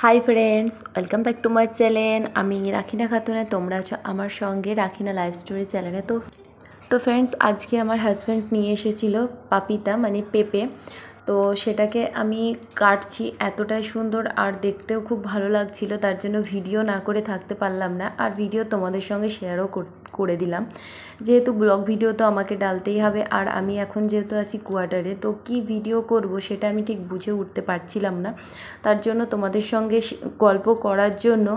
Hi friends, welcome back to my channel. আমি রাখিনা খাতুনে, তোমরা আছো আমার সঙ্গে রাখিনা লাইফ স্টোরি চ্যানেলে। তো ফ্রেন্ডস, আজকে আমার হাজব্যান্ড নিয়ে এসেছিলো পাপিতা মানে পেঁপে। তো সেটাকে আমি কাটছি, এতটাই সুন্দর আর দেখতেও খুব ভালো লাগছিল, তার জন্য ভিডিও না করে থাকতে পারলাম না। আর ভিডিও তোমাদের সঙ্গে শেয়ারও করে দিলাম, যেহেতু ব্লগ ভিডিও তো আমাকে ডালতেই হবে। আর আমি এখন যেহেতু আছি কোয়ার্টারে, তো কি ভিডিও করব সেটা আমি ঠিক বুঝে উঠতে পারছিলাম না। তার জন্য তোমাদের সঙ্গে গল্প করার জন্য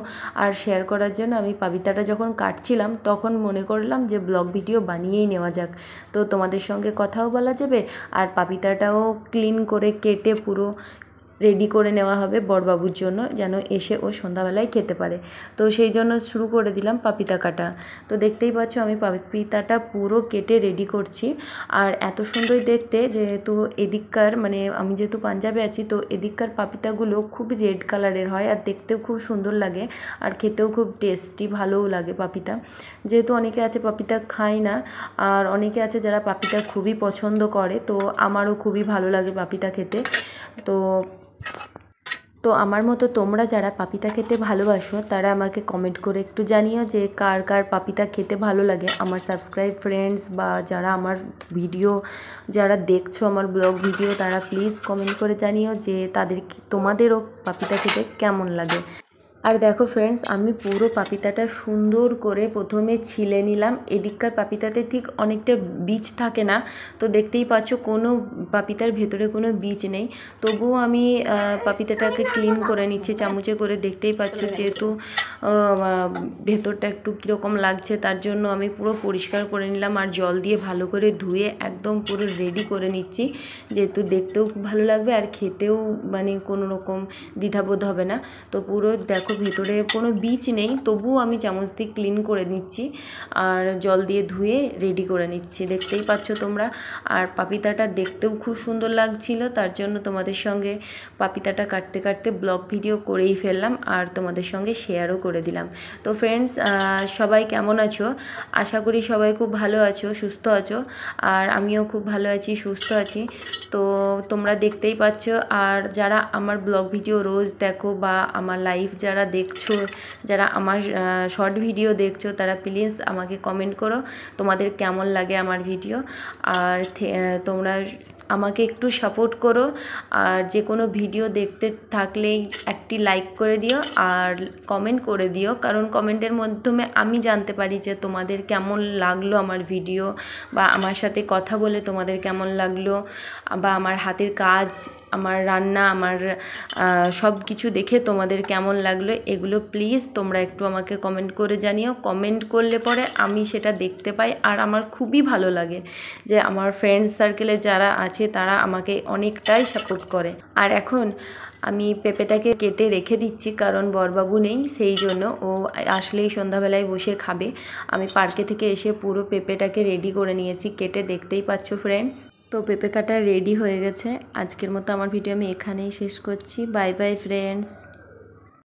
আর শেয়ার করার জন্য আমি পাপিতাটা যখন কাটছিলাম তখন মনে করলাম যে ব্লগ ভিডিও বানিয়েই নেওয়া যাক। তো তোমাদের সঙ্গে কথাও বলা যাবে আর পাপিতাটাও ক্লিন করে কেটে পুরো রেডি করে নেওয়া হবে বড়বাবুর জন্য, যেন এসে ও সন্ধ্যাবেলায় খেতে পারে। তো সেই জন্য শুরু করে দিলাম পাপিতা কাটা। তো দেখতেই পাচ্ছ আমি পাপিতাটা পুরো কেটে রেডি করছি। আর এত সুন্দর দেখতে, যেহেতু এদিককার মানে আমি যেহেতু পাঞ্জাবে আছি, তো এদিককার পাপিতাগুলো খুবই রেড কালারের হয় আর দেখতেও খুব সুন্দর লাগে আর খেতেও খুব টেস্টি, ভালোও লাগে পাপিতা। যেহেতু অনেকে আছে পাপিতা খায় না আর অনেকে আছে যারা পাপিতা খুবই পছন্দ করে, তো আমারও খুবই ভালো লাগে পাপিতা খেতে। তো আমার মতো তোমরা যারা পাপিতা খেতে ভালোবাসো তারা আমাকে কমেন্ট করে একটু জানিও যে কার কার পাপিতা খেতে ভালো লাগে। আমার সাবস্ক্রাইব ফ্রেন্ডস বা যারা আমার ভিডিও যারা দেখছো আমার ব্লগ ভিডিও, তারা প্লিজ কমেন্ট করে জানিও যে তোমাদেরও পাপিতা খেতে কেমন লাগে। আর দেখো ফ্রেন্ডস, আমি পুরো পাপিতাটা সুন্দর করে প্রথমে ছিলে নিলাম। এদিককার পাপিতাতে ঠিক অনেকটা বীজ থাকে না, তো দেখতেই পাচ্ছ কোনো পাপিতার ভেতরে কোনো বীজ নেই। তবুও আমি পাপিতাটাকে ক্লিন করে নিচ্ছি চামচে করে। দেখতেই পাচ্ছ যেহেতু ভেতরটা একটু কীরকম লাগছে, তার জন্য আমি পুরো পরিষ্কার করে নিলাম আর জল দিয়ে ভালো করে ধুয়ে একদম পুরো রেডি করে নিচ্ছি, যেহেতু দেখতেও খুব ভালো লাগবে আর খেতেও মানে কোনো রকম দ্বিধাবোধ হবে না। তো পুরো দেখো ভেতরে কোনো বীজ নেই, তবুও আমি চামচ দিয়ে ক্লিন করে নিচ্ছি আর জল দিয়ে ধুয়ে রেডি করে নিচ্ছি, দেখতেই পাচ্ছ তোমরা। আর পাপিতাটা দেখতেও খুব সুন্দর লাগছিল, তার জন্য তোমাদের সঙ্গে পাপিতাটা কাটতে কাটতে ব্লগ ভিডিও করেই ফেললাম আর তোমাদের সঙ্গে শেয়ারও করে দিলাম। তো ফ্রেন্ডস, সবাই কেমন আছো? আশা করি সবাই খুব ভালো আছো, সুস্থ আছো। আর আমিও খুব ভালো আছি, সুস্থ আছি। তো তোমরা দেখতেই পাচ্ছ। আর যারা আমার ব্লগ ভিডিও রোজ দেখো বা আমার লাইভ যারা দেখছো, যারা আমার শর্ট ভিডিও দেখছো, তারা প্লিজ আমাকে কমেন্ট করো তোমাদের কেমন লাগে আমার ভিডিও। আর তোমরা আমাকে একটু সাপোর্ট করো। আর যে কোনো ভিডিও দেখতে থাকলেই একটি লাইক করে দিও আর কমেন্ট করে দিও, কারণ কমেন্টের মাধ্যমে আমি জানতে পারি যে তোমাদের কেমন লাগলো আমার ভিডিও, বা আমার সাথে কথা বলে তোমাদের কেমন লাগলো, বা আমার হাতের কাজ, আমার রান্না, আমার সব কিছু দেখে তোমাদের কেমন লাগলো, এগুলো প্লিজ তোমরা একটু আমাকে কমেন্ট করে জানিও। কমেন্ট করলে পরে আমি সেটা দেখতে পাই আর আমার খুবই ভালো লাগে যে আমার ফ্রেন্ডস সার্কেলে যারা আছে তারা আমাকে অনেকটাই সাপোর্ট করে। আর এখন আমি পেঁপেটাকে কেটে রেখে দিচ্ছি, কারণ বরবাবু নেই, সেই জন্য ও আসলেই সন্ধ্যাবেলায় বসে খাবে। আমি পার্কে থেকে এসে পুরো পেঁপেটাকে রেডি করে নিয়েছি কেটে, দেখতেই পাচ্ছ ফ্রেন্ডস। তো পেঁপে কাটা রেডি হয়ে গেছে। আজকের মতো আমার ভিডিও আমি এখানেই শেষ করছি। Bye bye friends.